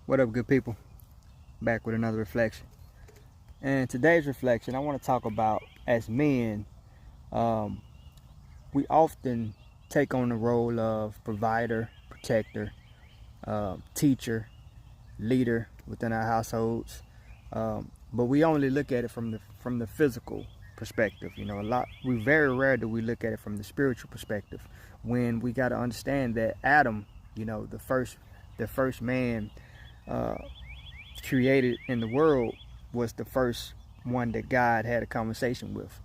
What up, good people? Back with another reflection. And today's reflection, I want to talk about as men, um, we often take on the role of provider, protector, teacher, leader within our households, but we only look at it from the physical perspective. You know, we very rare do we look at it from the spiritual perspective. When we got to understand that Adam, the first man uh, created in the world, was the first one that God had a conversation with.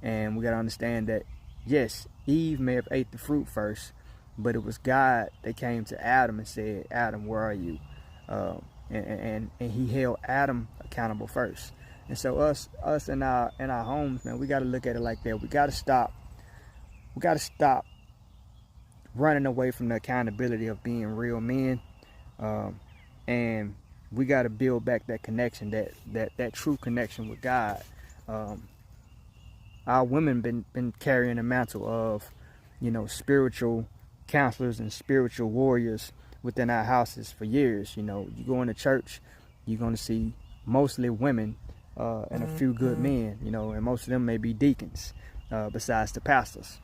And we got to understand that, yes, Eve may have ate the fruit first, but it was God that came to Adam and said, Adam, where are you? And he held Adam accountable first. And so us in our homes, man, we got to look at it like that. We got to stop running away from the accountability of being real men. And we got to build back that connection, that true connection with God. Our women been carrying the mantle of, spiritual counselors and spiritual warriors within our houses for years. You go into church, you're going to see mostly women and a few good men, and most of them may be deacons, besides the pastors.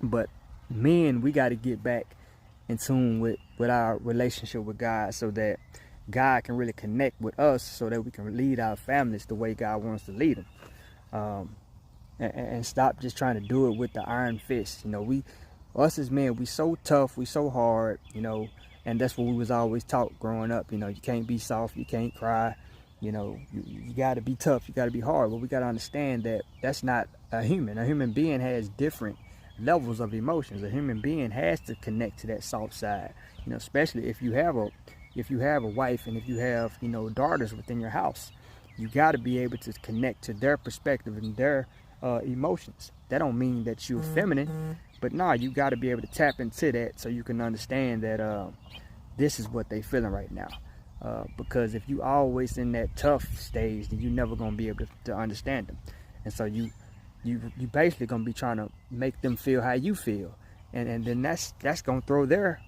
But men, we got to get back in tune with our relationship with God, so that God can really connect with us, so that we can lead our families the way God wants to lead them. And stop just trying to do it with the iron fist. Us as men, we so tough, we so hard, and that's what we was always taught growing up. You can't be soft, you can't cry, you got to be tough, you got to be hard. But we got to understand that that's not a human. A human being has different levels of emotions. A human being has to connect to that soft side, especially if you have a wife, and if you have, daughters within your house. You got to be able to connect to their perspective and their emotions. That don't mean that you're feminine, but you got to be able to tap into that, so you can understand that this is what they feeling right now. Because if you always in that tough stage, then you're never gonna be able to understand them. And so you basically gonna be trying to make them feel how you feel, and then that's gonna throw their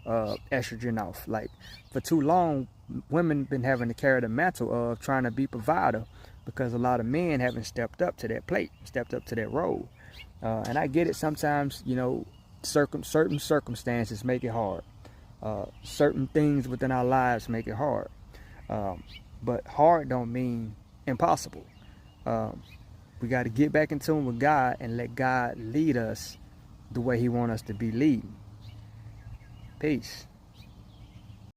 estrogen off. Like, for too long, women been having to carry the mantle of trying to be provider, because a lot of men haven't stepped up to that plate, stepped up to that role. And I get it. Sometimes, certain circumstances make it hard. Certain things within our lives make it hard. But hard don't mean impossible. We got to get back in tune with God and let God lead us the way He wants us to be leading. Peace.